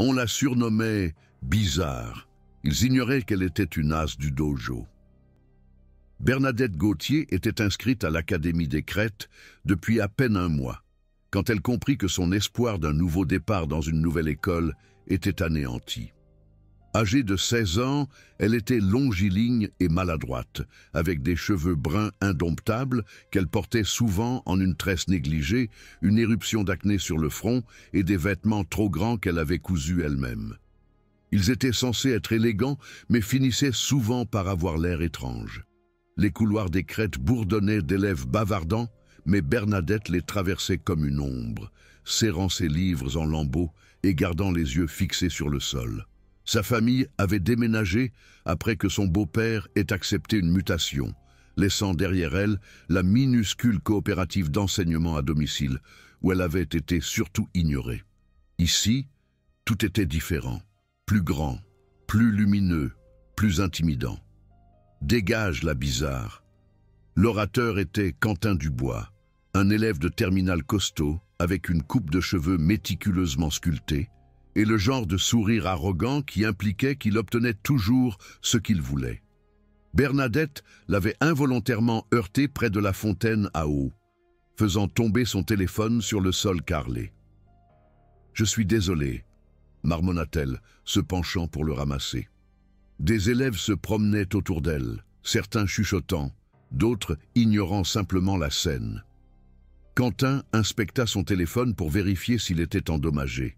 On la surnommait Bizarre. Ils ignoraient qu'elle était une as du dojo. Bernadette Gauthier était inscrite à l'Académie des Crêtes depuis à peine un mois, quand elle comprit que son espoir d'un nouveau départ dans une nouvelle école était anéanti. Âgée de 16 ans, elle était longiligne et maladroite, avec des cheveux bruns indomptables qu'elle portait souvent en une tresse négligée, une éruption d'acné sur le front et des vêtements trop grands qu'elle avait cousus elle-même. Ils étaient censés être élégants, mais finissaient souvent par avoir l'air étrange. Les couloirs des Crêtes bourdonnaient d'élèves bavardants, mais Bernadette les traversait comme une ombre, serrant ses livres en lambeaux et gardant les yeux fixés sur le sol. Sa famille avait déménagé après que son beau-père ait accepté une mutation, laissant derrière elle la minuscule coopérative d'enseignement à domicile, où elle avait été surtout ignorée. Ici, tout était différent, plus grand, plus lumineux, plus intimidant. Dégage la bizarre. L'orateur était Quentin Dubois, un élève de terminale costaud, avec une coupe de cheveux méticuleusement sculptée, et le genre de sourire arrogant qui impliquait qu'il obtenait toujours ce qu'il voulait. Bernadette l'avait involontairement heurté près de la fontaine à eau, faisant tomber son téléphone sur le sol carrelé. « Je suis désolée », marmonna-t-elle, se penchant pour le ramasser. Des élèves se promenaient autour d'elle, certains chuchotant, d'autres ignorant simplement la scène. Quentin inspecta son téléphone pour vérifier s'il était endommagé.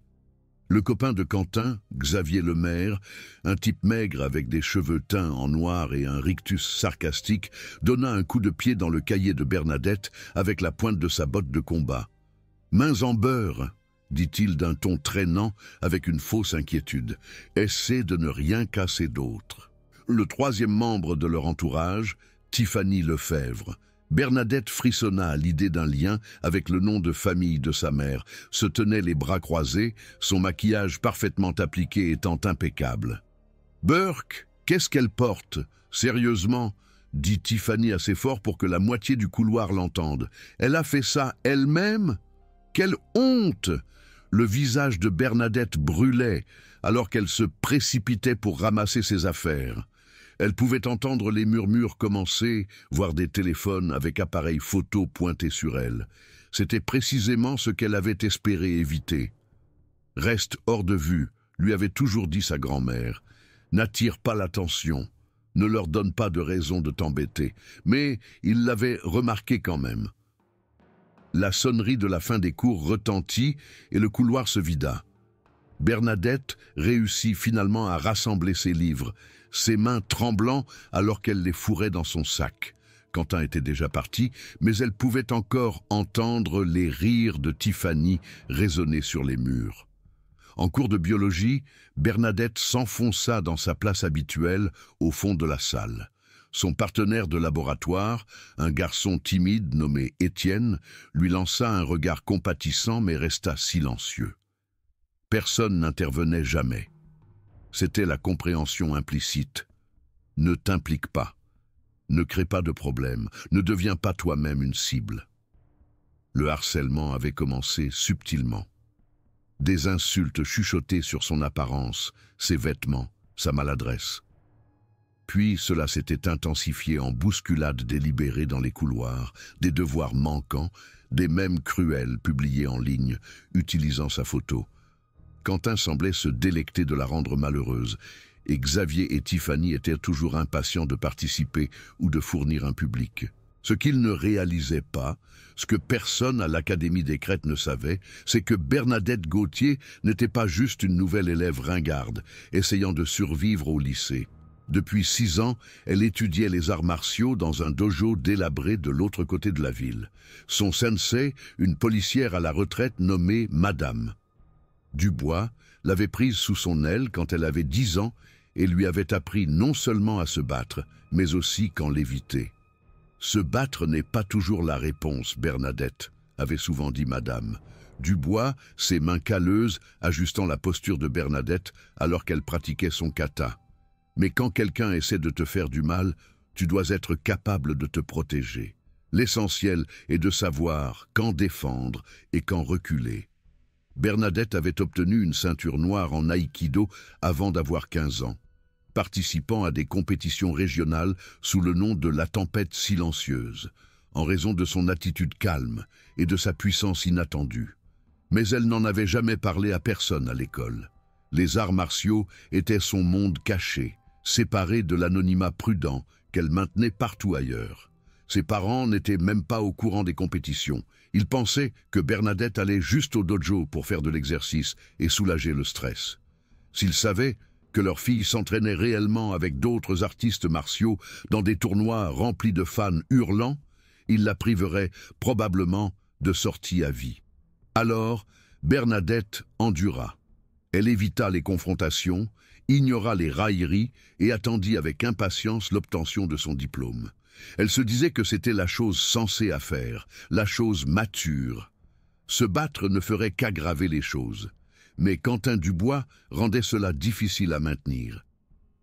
Le copain de Quentin, Xavier Lemaire, un type maigre avec des cheveux teints en noir et un rictus sarcastique, donna un coup de pied dans le cahier de Bernadette avec la pointe de sa botte de combat. « Mains en beurre !» dit-il d'un ton traînant avec une fausse inquiétude. « Essaie de ne rien casser d'autre. » Le troisième membre de leur entourage, Tiffany Lefebvre. Bernadette frissonna à l'idée d'un lien avec le nom de famille de sa mère, se tenait les bras croisés, son maquillage parfaitement appliqué étant impeccable. « Burke, qu'est-ce qu'elle porte? Sérieusement ?» dit Tiffany assez fort pour que la moitié du couloir l'entende. « Elle a fait ça elle-même? Quelle honte !» Le visage de Bernadette brûlait alors qu'elle se précipitait pour ramasser ses affaires. Elle pouvait entendre les murmures commencer, voir des téléphones avec appareils photo pointés sur elle. C'était précisément ce qu'elle avait espéré éviter. « Reste hors de vue », lui avait toujours dit sa grand-mère. « N'attire pas l'attention, ne leur donne pas de raison de t'embêter. » Mais il l'avait remarqué quand même. La sonnerie de la fin des cours retentit et le couloir se vida. Bernadette réussit finalement à rassembler ses livres, ses mains tremblant alors qu'elle les fourrait dans son sac. Quentin était déjà parti, mais elle pouvait encore entendre les rires de Tiffany résonner sur les murs. En cours de biologie, Bernadette s'enfonça dans sa place habituelle au fond de la salle. Son partenaire de laboratoire, un garçon timide nommé Étienne, lui lança un regard compatissant mais resta silencieux. Personne n'intervenait jamais. C'était la compréhension implicite. Ne t'implique pas. Ne crée pas de problème. Ne deviens pas toi-même une cible. Le harcèlement avait commencé subtilement. Des insultes chuchotées sur son apparence, ses vêtements, sa maladresse. Puis cela s'était intensifié en bousculades délibérées dans les couloirs, des devoirs manquants, des mèmes cruels publiés en ligne, utilisant sa photo. Quentin semblait se délecter de la rendre malheureuse, et Xavier et Tiffany étaient toujours impatients de participer ou de fournir un public. Ce qu'ils ne réalisaient pas, ce que personne à l'Académie des Crêtes ne savait, c'est que Bernadette Gauthier n'était pas juste une nouvelle élève ringarde, essayant de survivre au lycée. Depuis 6 ans, elle étudiait les arts martiaux dans un dojo délabré de l'autre côté de la ville. Son sensei, une policière à la retraite nommée Madame. Dubois l'avait prise sous son aile quand elle avait 10 ans et lui avait appris non seulement à se battre, mais aussi qu'en l'éviter. « Se battre n'est pas toujours la réponse, Bernadette », avait souvent dit Madame. Dubois, ses mains calleuses, ajustant la posture de Bernadette alors qu'elle pratiquait son kata. Mais quand quelqu'un essaie de te faire du mal, tu dois être capable de te protéger. L'essentiel est de savoir quand défendre et quand reculer. Bernadette avait obtenu une ceinture noire en aïkido avant d'avoir 15 ans, participant à des compétitions régionales sous le nom de la tempête silencieuse, en raison de son attitude calme et de sa puissance inattendue. Mais elle n'en avait jamais parlé à personne à l'école. Les arts martiaux étaient son monde caché, séparé de l'anonymat prudent qu'elle maintenait partout ailleurs. Ses parents n'étaient même pas au courant des compétitions. Ils pensaient que Bernadette allait juste au dojo pour faire de l'exercice et soulager le stress. S'ils savaient que leur fille s'entraînait réellement avec d'autres artistes martiaux dans des tournois remplis de fans hurlants, ils la priveraient probablement de sortie à vie. Alors, Bernadette endura. Elle évita les confrontations, ignora les railleries et attendit avec impatience l'obtention de son diplôme. Elle se disait que c'était la chose sensée à faire, la chose mature. Se battre ne ferait qu'aggraver les choses. Mais Quentin Dubois rendait cela difficile à maintenir.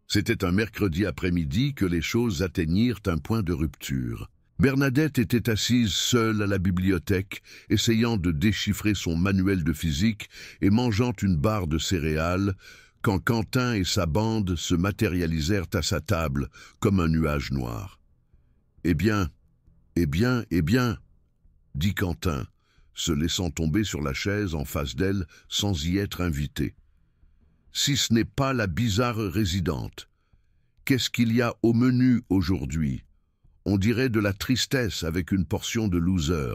C'était un mercredi après-midi que les choses atteignirent un point de rupture. Bernadette était assise seule à la bibliothèque, essayant de déchiffrer son manuel de physique et mangeant une barre de céréales, quand Quentin et sa bande se matérialisèrent à sa table comme un nuage noir. « Eh bien, dit Quentin, se laissant tomber sur la chaise en face d'elle sans y être invité. « Si ce n'est pas la bizarre résidente, qu'est-ce qu'il y a au menu aujourd'hui ? On dirait de la tristesse avec une portion de loser. »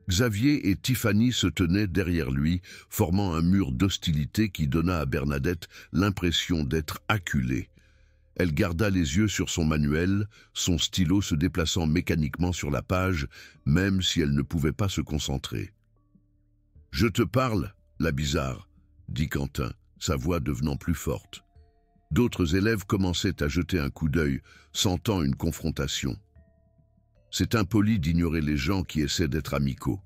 Xavier et Tiffany se tenaient derrière lui, formant un mur d'hostilité qui donna à Bernadette l'impression d'être acculée. Elle garda les yeux sur son manuel, son stylo se déplaçant mécaniquement sur la page, même si elle ne pouvait pas se concentrer. « Je te parle, la bizarre, » dit Quentin, sa voix devenant plus forte. D'autres élèves commençaient à jeter un coup d'œil, sentant une confrontation. C'est impoli d'ignorer les gens qui essaient d'être amicaux.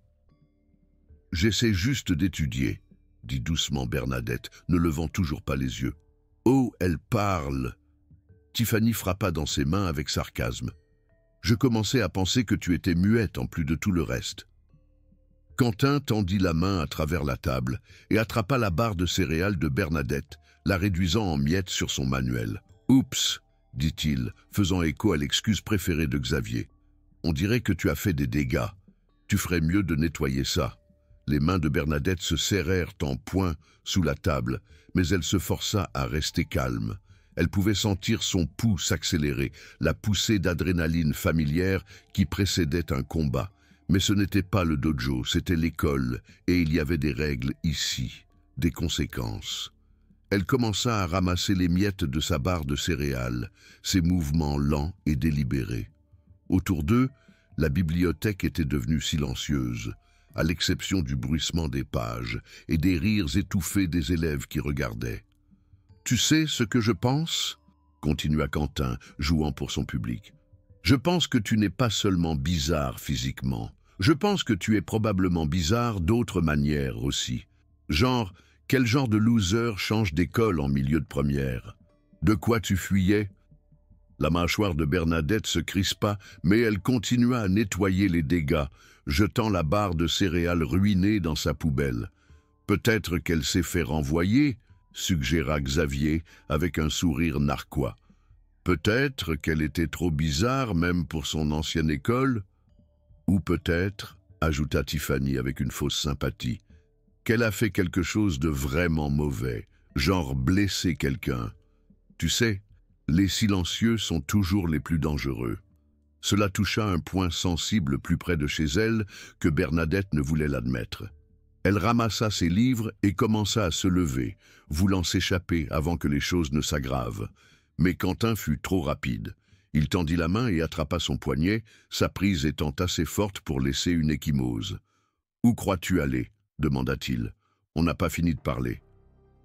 « J'essaie juste d'étudier, » dit doucement Bernadette, ne levant toujours pas les yeux. « Oh, elle parle !» Tiffany frappa dans ses mains avec sarcasme. « Je commençais à penser que tu étais muette en plus de tout le reste. » Quentin tendit la main à travers la table et attrapa la barre de céréales de Bernadette, la réduisant en miettes sur son manuel. « Oups !» dit-il, faisant écho à l'excuse préférée de Xavier. « On dirait que tu as fait des dégâts. Tu ferais mieux de nettoyer ça. » Les mains de Bernadette se serrèrent en poing sous la table, mais elle se força à rester calme. Elle pouvait sentir son pouls s'accélérer, la poussée d'adrénaline familière qui précédait un combat. Mais ce n'était pas le dojo, c'était l'école, et il y avait des règles ici, des conséquences. Elle commença à ramasser les miettes de sa barre de céréales, ses mouvements lents et délibérés. Autour d'eux, la bibliothèque était devenue silencieuse, à l'exception du bruissement des pages et des rires étouffés des élèves qui regardaient. « Tu sais ce que je pense ?» continua Quentin, jouant pour son public. « Je pense que tu n'es pas seulement bizarre physiquement. Je pense que tu es probablement bizarre d'autres manières aussi. Genre, quel genre de loser change d'école en milieu de première? De quoi tu fuyais ?» La mâchoire de Bernadette se crispa, mais elle continua à nettoyer les dégâts, jetant la barre de céréales ruinée dans sa poubelle. « Peut-être qu'elle s'est fait renvoyer ?» suggéra Xavier avec un sourire narquois. « Peut-être qu'elle était trop bizarre même pour son ancienne école. Ou peut-être, ajouta Tiffany avec une fausse sympathie, qu'elle a fait quelque chose de vraiment mauvais, genre blesser quelqu'un. Tu sais, les silencieux sont toujours les plus dangereux. » Cela toucha un point sensible plus près de chez elle que Bernadette ne voulait l'admettre. Elle ramassa ses livres et commença à se lever, voulant s'échapper avant que les choses ne s'aggravent. Mais Quentin fut trop rapide. Il tendit la main et attrapa son poignet, sa prise étant assez forte pour laisser une ecchymose. « Où crois-tu aller ?» demanda-t-il. « On n'a pas fini de parler. »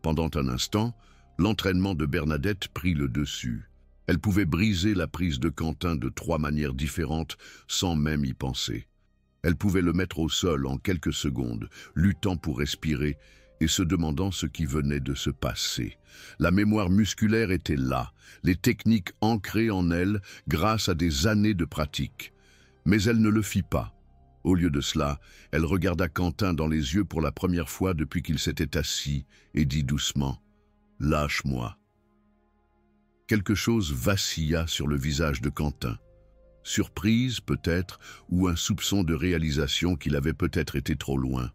Pendant un instant, l'entraînement de Bernadette prit le dessus. Elle pouvait briser la prise de Quentin de 3 manières différentes sans même y penser. Elle pouvait le mettre au sol en quelques secondes, luttant pour respirer et se demandant ce qui venait de se passer. La mémoire musculaire était là, les techniques ancrées en elle grâce à des années de pratique. Mais elle ne le fit pas. Au lieu de cela, elle regarda Quentin dans les yeux pour la première fois depuis qu'il s'était assis et dit doucement « Lâche-moi ». Quelque chose vacilla sur le visage de Quentin. Surprise, peut-être, ou un soupçon de réalisation qu'il avait peut-être été trop loin.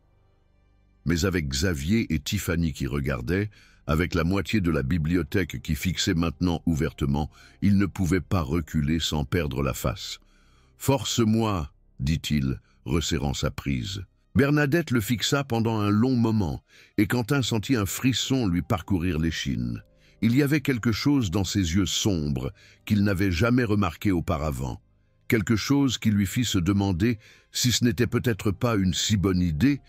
Mais avec Xavier et Tiffany qui regardaient, avec la moitié de la bibliothèque qui fixait maintenant ouvertement, il ne pouvait pas reculer sans perdre la face. « Force-moi » dit-il, resserrant sa prise. Bernadette le fixa pendant un long moment, et Quentin sentit un frisson lui parcourir l'échine. Il y avait quelque chose dans ses yeux sombres qu'il n'avait jamais remarqué auparavant. Quelque chose qui lui fit se demander si ce n'était peut-être pas une si bonne idée.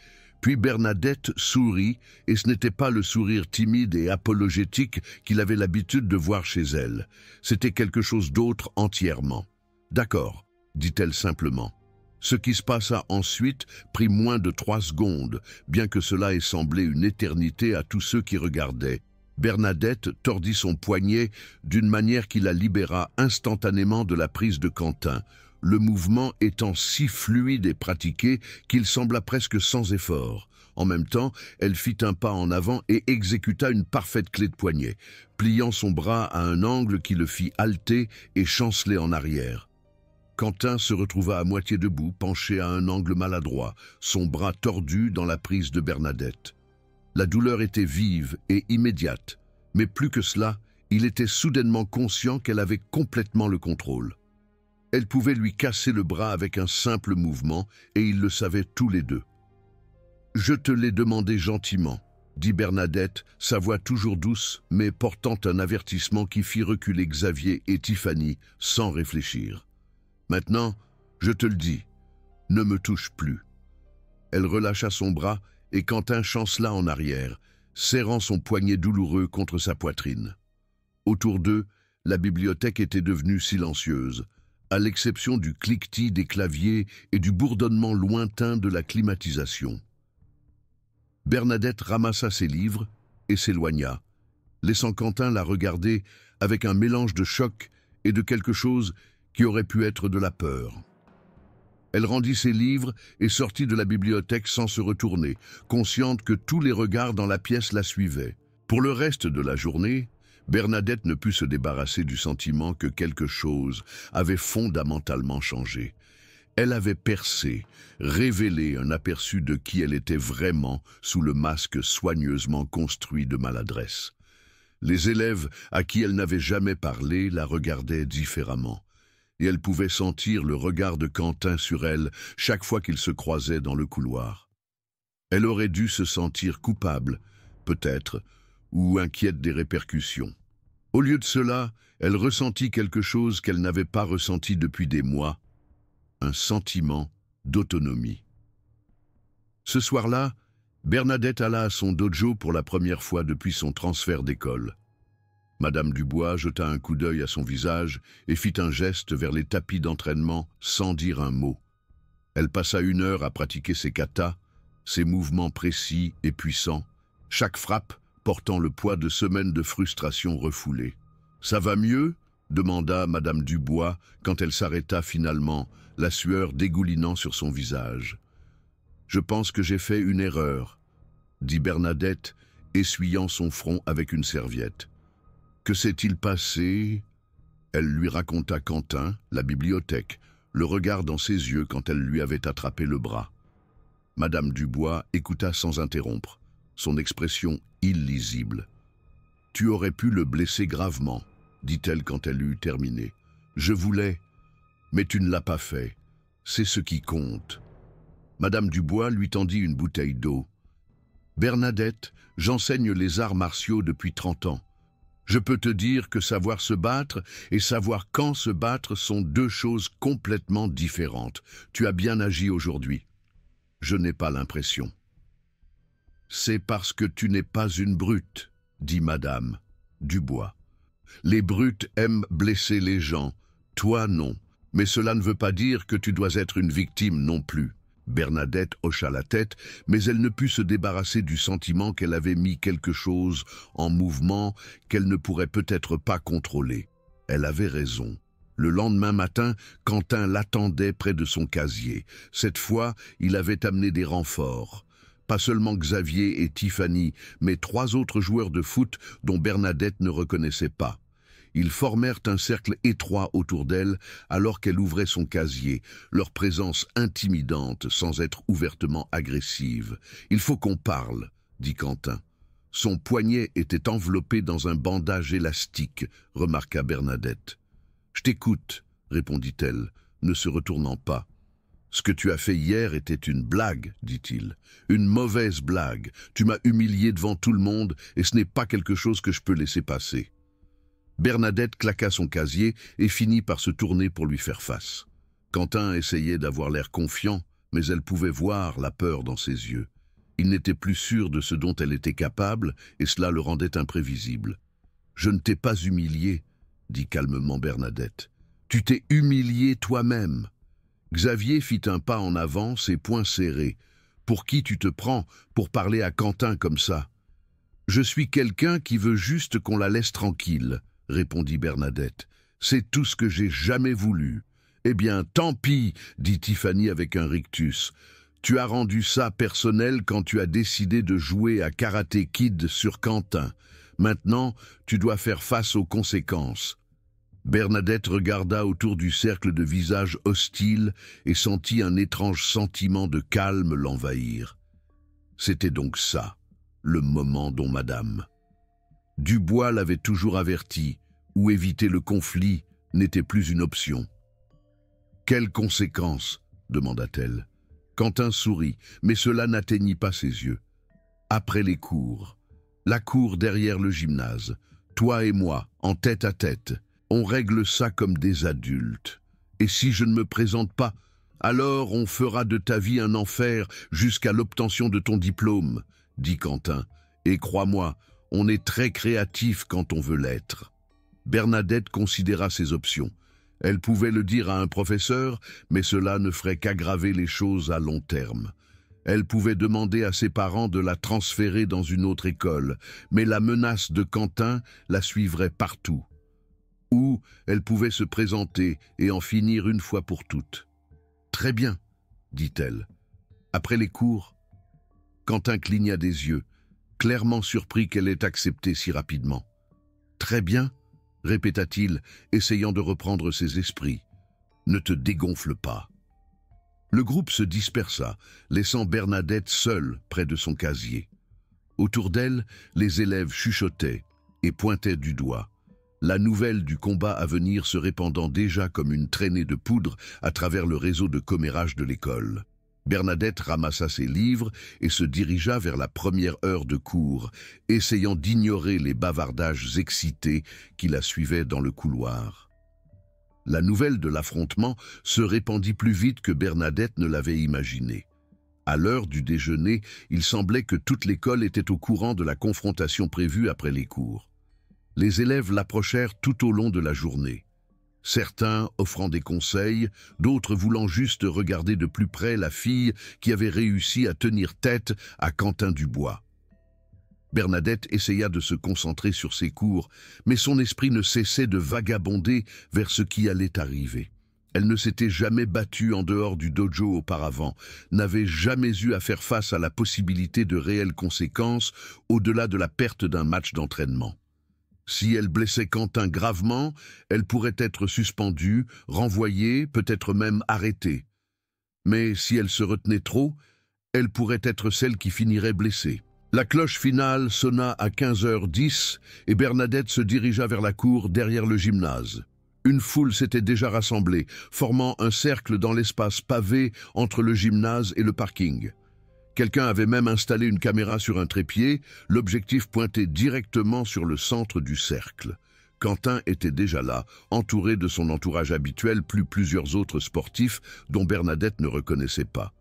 Puis Bernadette sourit, et ce n'était pas le sourire timide et apologétique qu'il avait l'habitude de voir chez elle. C'était quelque chose d'autre entièrement. « D'accord », dit-elle simplement. Ce qui se passa ensuite prit moins de 3 secondes, bien que cela ait semblé une éternité à tous ceux qui regardaient. Bernadette tordit son poignet d'une manière qui la libéra instantanément de la prise de Quentin, le mouvement étant si fluide et pratiqué qu'il sembla presque sans effort. En même temps, elle fit un pas en avant et exécuta une parfaite clé de poignet, pliant son bras à un angle qui le fit halter et chanceler en arrière. Quentin se retrouva à moitié debout, penché à un angle maladroit, son bras tordu dans la prise de Bernadette. La douleur était vive et immédiate, mais plus que cela, il était soudainement conscient qu'elle avait complètement le contrôle. Elle pouvait lui casser le bras avec un simple mouvement, et ils le savaient tous les deux. « Je te l'ai demandé gentiment », dit Bernadette, sa voix toujours douce, mais portant un avertissement qui fit reculer Xavier et Tiffany sans réfléchir. « Maintenant, je te le dis, ne me touche plus. » Elle relâcha son bras et Quentin chancela en arrière, serrant son poignet douloureux contre sa poitrine. Autour d'eux, la bibliothèque était devenue silencieuse, à l'exception du cliquetis des claviers et du bourdonnement lointain de la climatisation. Bernadette ramassa ses livres et s'éloigna, laissant Quentin la regarder avec un mélange de choc et de quelque chose qui aurait pu être de la peur. Elle rendit ses livres et sortit de la bibliothèque sans se retourner, consciente que tous les regards dans la pièce la suivaient. Pour le reste de la journée, Bernadette ne put se débarrasser du sentiment que quelque chose avait fondamentalement changé. Elle avait percé, révélé un aperçu de qui elle était vraiment sous le masque soigneusement construit de maladresse. Les élèves à qui elle n'avait jamais parlé la regardaient différemment, et elle pouvait sentir le regard de Quentin sur elle chaque fois qu'ils se croisaient dans le couloir. Elle aurait dû se sentir coupable, peut-être, ou inquiète des répercussions. Au lieu de cela, elle ressentit quelque chose qu'elle n'avait pas ressenti depuis des mois, un sentiment d'autonomie. Ce soir-là, Bernadette alla à son dojo pour la première fois depuis son transfert d'école. Madame Dubois jeta un coup d'œil à son visage et fit un geste vers les tapis d'entraînement sans dire un mot. Elle passa 1 heure à pratiquer ses katas, ses mouvements précis et puissants, chaque frappe portant le poids de semaines de frustration refoulée. « Ça va mieux ?» demanda Madame Dubois quand elle s'arrêta finalement, la sueur dégoulinant sur son visage. « Je pense que j'ai fait une erreur », dit Bernadette, essuyant son front avec une serviette. « Que s'est-il passé ?» Elle lui raconta Quentin, la bibliothèque, le regard dans ses yeux quand elle lui avait attrapé le bras. Madame Dubois écouta sans interrompre, son expression illisible. « Tu aurais pu le blesser gravement, » dit-elle quand elle eut terminé. « Je voulais, mais tu ne l'as pas fait. C'est ce qui compte. » Madame Dubois lui tendit une bouteille d'eau. « Bernadette, j'enseigne les arts martiaux depuis 30 ans. Je peux te dire que savoir se battre et savoir quand se battre sont 2 choses complètement différentes. Tu as bien agi aujourd'hui. Je n'ai pas l'impression. » « C'est parce que tu n'es pas une brute, » dit Madame Dubois. « Les brutes aiment blesser les gens, toi non. Mais cela ne veut pas dire que tu dois être une victime non plus. » Bernadette hocha la tête, mais elle ne put se débarrasser du sentiment qu'elle avait mis quelque chose en mouvement qu'elle ne pourrait peut-être pas contrôler. Elle avait raison. Le lendemain matin, Quentin l'attendait près de son casier. Cette fois, il avait amené des renforts. Pas seulement Xavier et Tiffany, mais 3 autres joueurs de foot dont Bernadette ne reconnaissait pas. Ils formèrent un cercle étroit autour d'elle alors qu'elle ouvrait son casier, leur présence intimidante sans être ouvertement agressive. « Il faut qu'on parle », dit Quentin. Son poignet était enveloppé dans un bandage élastique, remarqua Bernadette. « Je t'écoute », répondit-elle, ne se retournant pas. « Ce que tu as fait hier était une blague, dit-il. Une mauvaise blague. Tu m'as humilié devant tout le monde et ce n'est pas quelque chose que je peux laisser passer. » Bernadette claqua son casier et finit par se tourner pour lui faire face. Quentin essayait d'avoir l'air confiant, mais elle pouvait voir la peur dans ses yeux. Il n'était plus sûr de ce dont elle était capable et cela le rendait imprévisible. « Je ne t'ai pas humilié, » dit calmement Bernadette. « Tu t'es humilié toi-même. » Xavier fit un pas en avant, ses poings serrés. « Pour qui tu te prends pour parler à Quentin comme ça ?»« Je suis quelqu'un qui veut juste qu'on la laisse tranquille, » répondit Bernadette. « C'est tout ce que j'ai jamais voulu. »« Eh bien, tant pis, » dit Tiffany avec un rictus. « Tu as rendu ça personnel quand tu as décidé de jouer à Karate Kid sur Quentin. Maintenant, tu dois faire face aux conséquences. » Bernadette regarda autour du cercle de visages hostiles et sentit un étrange sentiment de calme l'envahir. C'était donc ça, le moment dont Madame. Dubois l'avait toujours averti, ou éviter le conflit n'était plus une option. « Quelles conséquences ?» demanda-t-elle. Quentin sourit, mais cela n'atteignit pas ses yeux. « Après les cours. La cour derrière le gymnase. Toi et moi, en tête à tête. On règle ça comme des adultes. Et si je ne me présente pas, alors on fera de ta vie un enfer jusqu'à l'obtention de ton diplôme, dit Quentin. Et crois-moi, on est très créatif quand on veut l'être. Bernadette considéra ses options. Elle pouvait le dire à un professeur, mais cela ne ferait qu'aggraver les choses à long terme. Elle pouvait demander à ses parents de la transférer dans une autre école, mais la menace de Quentin la suivrait partout. Ou elle pouvait se présenter et en finir une fois pour toutes. « Très bien, » dit-elle. Après les cours, Quentin cligna des yeux, clairement surpris qu'elle ait accepté si rapidement. « Très bien » répéta-t-il, essayant de reprendre ses esprits. « Ne te dégonfle pas. » Le groupe se dispersa, laissant Bernadette seule près de son casier. Autour d'elle, les élèves chuchotaient et pointaient du doigt, la nouvelle du combat à venir se répandant déjà comme une traînée de poudre à travers le réseau de commérage de l'école. Bernadette ramassa ses livres et se dirigea vers la première heure de cours, essayant d'ignorer les bavardages excités qui la suivaient dans le couloir. La nouvelle de l'affrontement se répandit plus vite que Bernadette ne l'avait imaginé. À l'heure du déjeuner, il semblait que toute l'école était au courant de la confrontation prévue après les cours. Les élèves l'approchèrent tout au long de la journée. Certains offrant des conseils, d'autres voulant juste regarder de plus près la fille qui avait réussi à tenir tête à Quentin Dubois. Bernadette essaya de se concentrer sur ses cours, mais son esprit ne cessait de vagabonder vers ce qui allait arriver. Elle ne s'était jamais battue en dehors du dojo auparavant, n'avait jamais eu à faire face à la possibilité de réelles conséquences au-delà de la perte d'un match d'entraînement. Si elle blessait Quentin gravement, elle pourrait être suspendue, renvoyée, peut-être même arrêtée. Mais si elle se retenait trop, elle pourrait être celle qui finirait blessée. La cloche finale sonna à 15h10 et Bernadette se dirigea vers la cour derrière le gymnase. Une foule s'était déjà rassemblée, formant un cercle dans l'espace pavé entre le gymnase et le parking. Quelqu'un avait même installé une caméra sur un trépied, l'objectif pointé directement sur le centre du cercle. Quentin était déjà là, entouré de son entourage habituel, plus plusieurs autres sportifs dont Bernadette ne reconnaissait pas.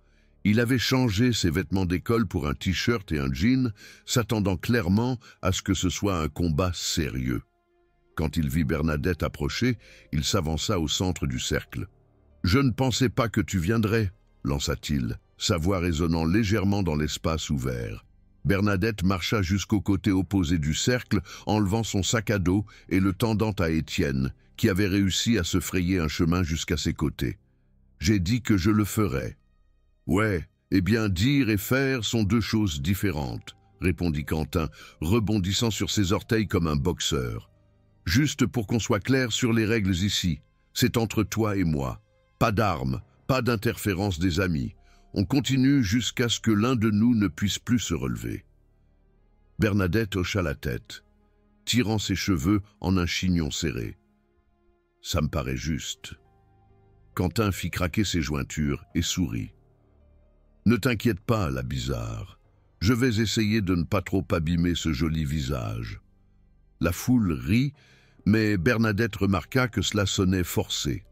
Il avait changé ses vêtements d'école pour un t-shirt et un jean, s'attendant clairement à ce que ce soit un combat sérieux. Quand il vit Bernadette approcher, il s'avança au centre du cercle. « Je ne pensais pas que tu viendrais », lança-t-il, sa voix résonnant légèrement dans l'espace ouvert. Bernadette marcha jusqu'au côté opposé du cercle, enlevant son sac à dos et le tendant à Étienne, qui avait réussi à se frayer un chemin jusqu'à ses côtés. « J'ai dit que je le ferais. »« Ouais, eh bien dire et faire sont deux choses différentes, » répondit Quentin, rebondissant sur ses orteils comme un boxeur. « Juste pour qu'on soit clair sur les règles ici, c'est entre toi et moi. Pas d'armes, pas d'interférence des amis. On continue jusqu'à ce que l'un de nous ne puisse plus se relever. » Bernadette hocha la tête, tirant ses cheveux en un chignon serré. « Ça me paraît juste. » Quentin fit craquer ses jointures et sourit. « Ne t'inquiète pas, la bizarre. Je vais essayer de ne pas trop abîmer ce joli visage. » La foule rit, mais Bernadette remarqua que cela sonnait forcé.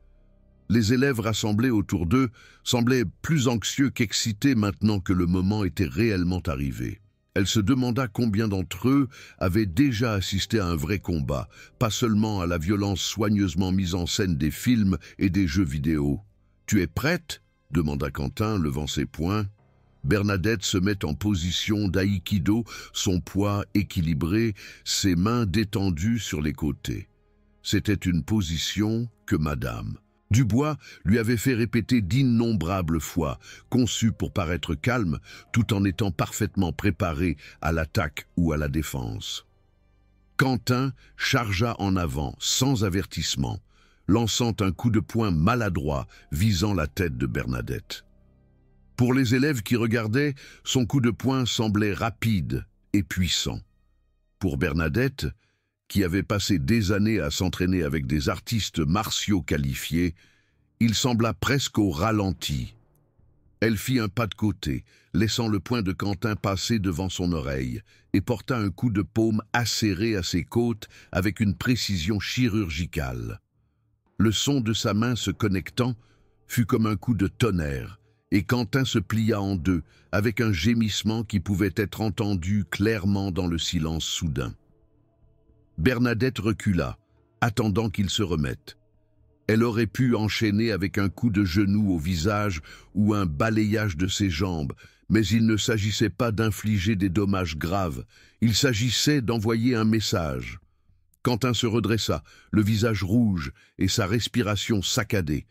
Les élèves rassemblés autour d'eux semblaient plus anxieux qu'excités maintenant que le moment était réellement arrivé. Elle se demanda combien d'entre eux avaient déjà assisté à un vrai combat, pas seulement à la violence soigneusement mise en scène des films et des jeux vidéo. « Tu es prête ?» demanda Quentin, levant ses poings. Bernadette se met en position d'aïkido, son poids équilibré, ses mains détendues sur les côtés. C'était une position que Madame Dubois lui avait fait répéter d'innombrables fois, conçue pour paraître calme, tout en étant parfaitement préparé à l'attaque ou à la défense. Quentin chargea en avant, sans avertissement, lançant un coup de poing maladroit visant la tête de Bernadette. Pour les élèves qui regardaient, son coup de poing semblait rapide et puissant. Pour Bernadette, qui avait passé des années à s'entraîner avec des artistes martiaux qualifiés, il sembla presque au ralenti. Elle fit un pas de côté, laissant le poing de Quentin passer devant son oreille, et porta un coup de paume acéré à ses côtes avec une précision chirurgicale. Le son de sa main se connectant fut comme un coup de tonnerre, et Quentin se plia en deux, avec un gémissement qui pouvait être entendu clairement dans le silence soudain. Bernadette recula, attendant qu'il se remette. Elle aurait pu enchaîner avec un coup de genou au visage ou un balayage de ses jambes, mais il ne s'agissait pas d'infliger des dommages graves, il s'agissait d'envoyer un message. Quentin se redressa, le visage rouge et sa respiration saccadée.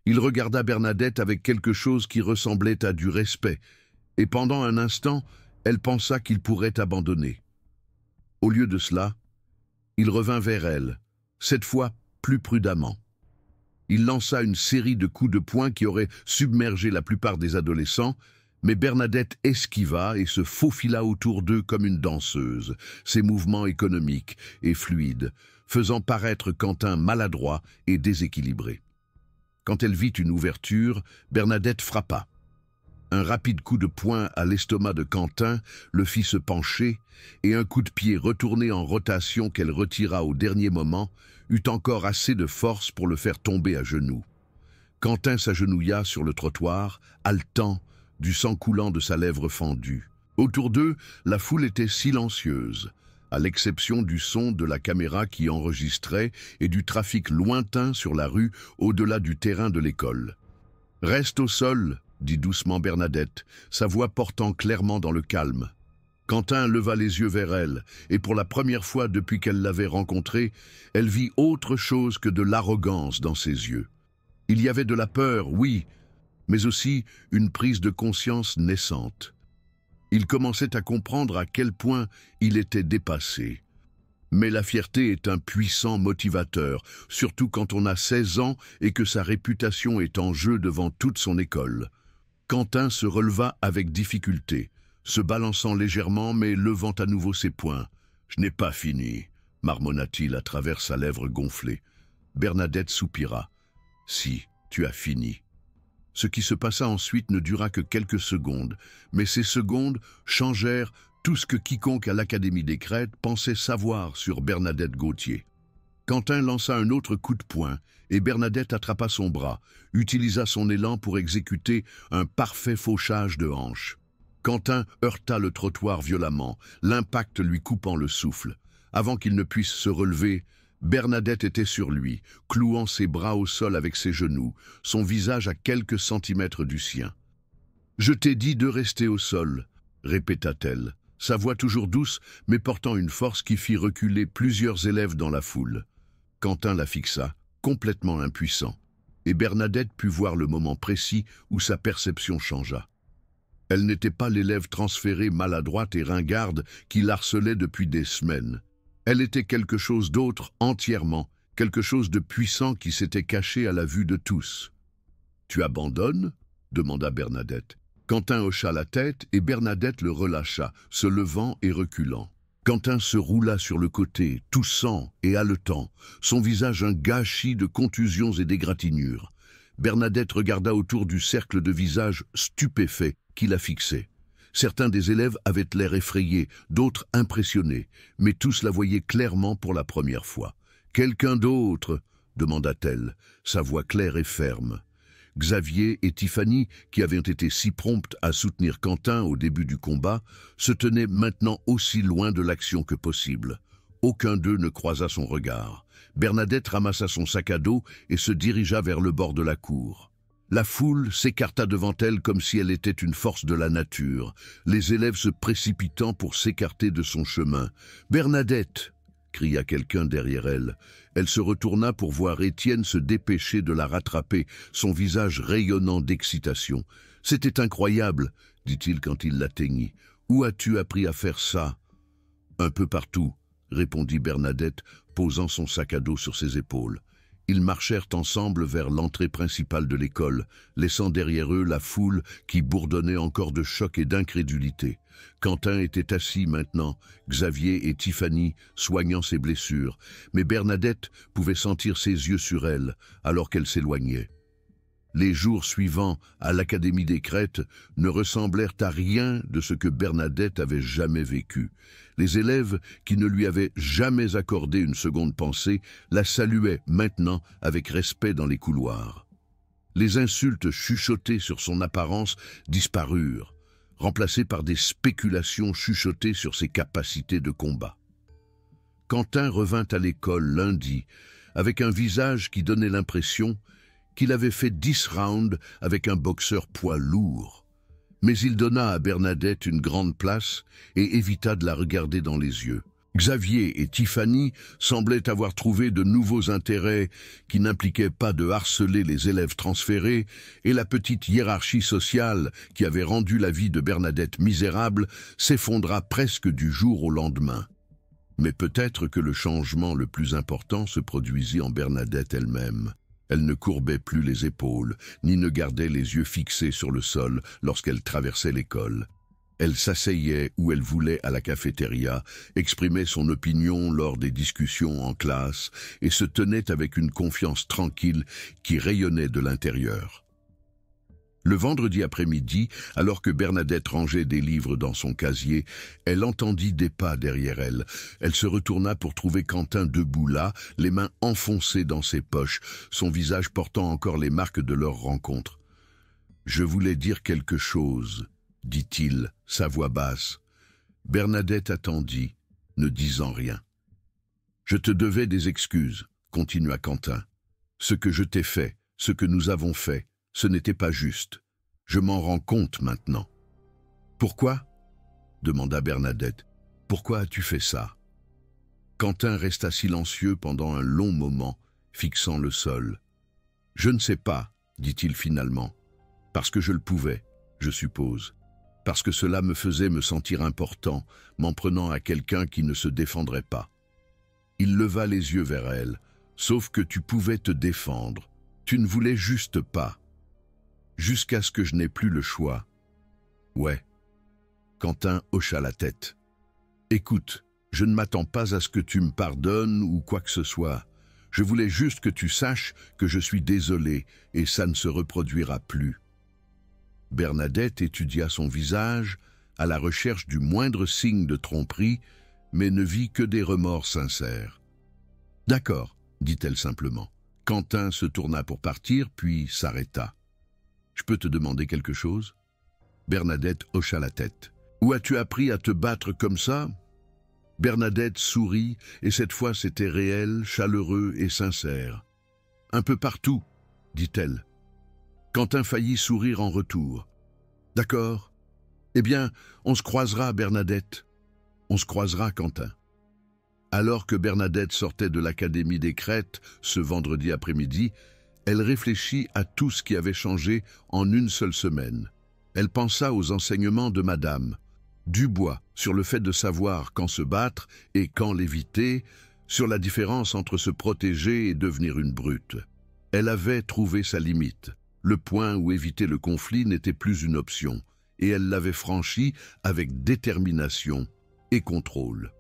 Il regarda Bernadette avec quelque chose qui ressemblait à du respect, et pendant un instant, elle pensa qu'il pourrait abandonner. Au lieu de cela, il revint vers elle, cette fois plus prudemment. Il lança une série de coups de poing qui auraient submergé la plupart des adolescents, mais Bernadette esquiva et se faufila autour d'eux comme une danseuse, ses mouvements économiques et fluides, faisant paraître Quentin maladroit et déséquilibré. Quand elle vit une ouverture, Bernadette frappa. Un rapide coup de poing à l'estomac de Quentin le fit se pencher, et un coup de pied retourné en rotation qu'elle retira au dernier moment eut encore assez de force pour le faire tomber à genoux. Quentin s'agenouilla sur le trottoir, haletant, du sang coulant de sa lèvre fendue. Autour d'eux, la foule était silencieuse, à l'exception du son de la caméra qui enregistrait et du trafic lointain sur la rue au-delà du terrain de l'école. « Reste au sol !» dit doucement Bernadette, sa voix portant clairement dans le calme. Quentin leva les yeux vers elle, et pour la première fois depuis qu'elle l'avait rencontré, elle vit autre chose que de l'arrogance dans ses yeux. Il y avait de la peur, oui, mais aussi une prise de conscience naissante. Il commençait à comprendre à quel point il était dépassé. Mais la fierté est un puissant motivateur, surtout quand on a 16 ans et que sa réputation est en jeu devant toute son école. Quentin se releva avec difficulté, se balançant légèrement mais levant à nouveau ses poings. « Je n'ai pas fini », marmonna-t-il à travers sa lèvre gonflée. Bernadette soupira. « Si, tu as fini. » Ce qui se passa ensuite ne dura que quelques secondes, mais ces secondes changèrent tout ce que quiconque à l'Académie des Crêtes pensait savoir sur Bernadette Gauthier. Quentin lança un autre coup de poing, et Bernadette attrapa son bras, utilisa son élan pour exécuter un parfait fauchage de hanche. Quentin heurta le trottoir violemment, l'impact lui coupant le souffle. Avant qu'il ne puisse se relever, Bernadette était sur lui, clouant ses bras au sol avec ses genoux, son visage à quelques centimètres du sien. « Je t'ai dit de rester au sol », répéta-t-elle, sa voix toujours douce, mais portant une force qui fit reculer plusieurs élèves dans la foule. Quentin la fixa, complètement impuissant, et Bernadette put voir le moment précis où sa perception changea. Elle n'était pas l'élève transférée maladroite et ringarde qui l'harcelait depuis des semaines. Elle était quelque chose d'autre entièrement, quelque chose de puissant qui s'était caché à la vue de tous. « Tu abandonnes » demanda Bernadette. Quentin hocha la tête et Bernadette le relâcha, se levant et reculant. Quentin se roula sur le côté, toussant et haletant, son visage un gâchis de contusions et d'égratignures. Bernadette regarda autour du cercle de visages stupéfaits qui la fixaient. Certains des élèves avaient l'air effrayés, d'autres impressionnés, mais tous la voyaient clairement pour la première fois. « Quelqu'un d'autre » demanda-t-elle, sa voix claire et ferme. Xavier et Tiffany, qui avaient été si promptes à soutenir Quentin au début du combat, se tenaient maintenant aussi loin de l'action que possible. Aucun d'eux ne croisa son regard. Bernadette ramassa son sac à dos et se dirigea vers le bord de la cour. La foule s'écarta devant elle comme si elle était une force de la nature, les élèves se précipitant pour s'écarter de son chemin. « Bernadette !» cria quelqu'un derrière elle. Elle se retourna pour voir Étienne se dépêcher de la rattraper, son visage rayonnant d'excitation. « C'était incroyable !» dit-il quand il l'atteignit. « Où as-tu appris à faire ça ?»« Un peu partout », répondit Bernadette, posant son sac à dos sur ses épaules. Ils marchèrent ensemble vers l'entrée principale de l'école, laissant derrière eux la foule qui bourdonnait encore de choc et d'incrédulité. Quentin était assis maintenant, Xavier et Tiffany soignant ses blessures, mais Bernadette pouvait sentir ses yeux sur elle alors qu'elle s'éloignait. Les jours suivants à l'Académie des Crêtes ne ressemblèrent à rien de ce que Bernadette avait jamais vécu. Les élèves, qui ne lui avaient jamais accordé une seconde pensée, la saluaient maintenant avec respect dans les couloirs. Les insultes chuchotées sur son apparence disparurent, remplacées par des spéculations chuchotées sur ses capacités de combat. Quentin revint à l'école lundi, avec un visage qui donnait l'impression qu'il avait fait 10 rounds avec un boxeur poids lourd. Mais il donna à Bernadette une grande place et évita de la regarder dans les yeux. Xavier et Tiffany semblaient avoir trouvé de nouveaux intérêts qui n'impliquaient pas de harceler les élèves transférés, et la petite hiérarchie sociale qui avait rendu la vie de Bernadette misérable s'effondra presque du jour au lendemain. Mais peut-être que le changement le plus important se produisit en Bernadette elle-même. Elle ne courbait plus les épaules, ni ne gardait les yeux fixés sur le sol lorsqu'elle traversait l'école. Elle s'asseyait où elle voulait à la cafétéria, exprimait son opinion lors des discussions en classe et se tenait avec une confiance tranquille qui rayonnait de l'intérieur. Le vendredi après-midi, alors que Bernadette rangeait des livres dans son casier, elle entendit des pas derrière elle. Elle se retourna pour trouver Quentin debout là, les mains enfoncées dans ses poches, son visage portant encore les marques de leur rencontre. « Je voulais dire quelque chose », dit-il, sa voix basse. Bernadette attendit, ne disant rien. « Je te devais des excuses », continua Quentin. « Ce que je t'ai fait, ce que nous avons fait, ce n'était pas juste. Je m'en rends compte maintenant. »« Pourquoi ?» demanda Bernadette. « Pourquoi as-tu fait ça ?» Quentin resta silencieux pendant un long moment, fixant le sol. « Je ne sais pas, dit-il finalement. Parce que je le pouvais, je suppose. Parce que cela me faisait me sentir important, m'en prenant à quelqu'un qui ne se défendrait pas. » Il leva les yeux vers elle. « Sauf que tu pouvais te défendre. Tu ne voulais juste pas. Jusqu'à ce que je n'ai plus le choix. » « Ouais. » Quentin hocha la tête. « Écoute, je ne m'attends pas à ce que tu me pardonnes ou quoi que ce soit. Je voulais juste que tu saches que je suis désolé et ça ne se reproduira plus. » Bernadette étudia son visage à la recherche du moindre signe de tromperie, mais ne vit que des remords sincères. « D'accord, » dit-elle simplement. Quentin se tourna pour partir, puis s'arrêta. « Je peux te demander quelque chose ?» Bernadette hocha la tête. « Où as-tu appris à te battre comme ça ?» Bernadette sourit, et cette fois c'était réel, chaleureux et sincère. « Un peu partout, » dit-elle. Quentin faillit sourire en retour. « D'accord. Eh bien, on se croisera, Bernadette. » On se croisera, Quentin. » Alors que Bernadette sortait de l'Académie des Crêtes ce vendredi après-midi, elle réfléchit à tout ce qui avait changé en une seule semaine. Elle pensa aux enseignements de Madame Dubois sur le fait de savoir quand se battre et quand l'éviter, sur la différence entre se protéger et devenir une brute. Elle avait trouvé sa limite. Le point où éviter le conflit n'était plus une option, et elle l'avait franchi avec détermination et contrôle.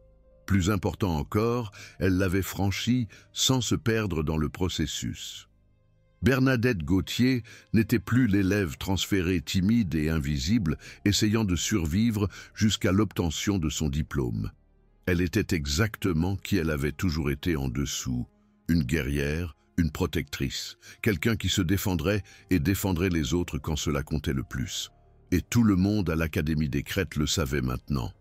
Plus important encore, elle l'avait franchi sans se perdre dans le processus. Bernadette Gauthier n'était plus l'élève transférée timide et invisible, essayant de survivre jusqu'à l'obtention de son diplôme. Elle était exactement qui elle avait toujours été en dessous, une guerrière, une protectrice, quelqu'un qui se défendrait et défendrait les autres quand cela comptait le plus. Et tout le monde à l'Académie des Crêtes le savait maintenant.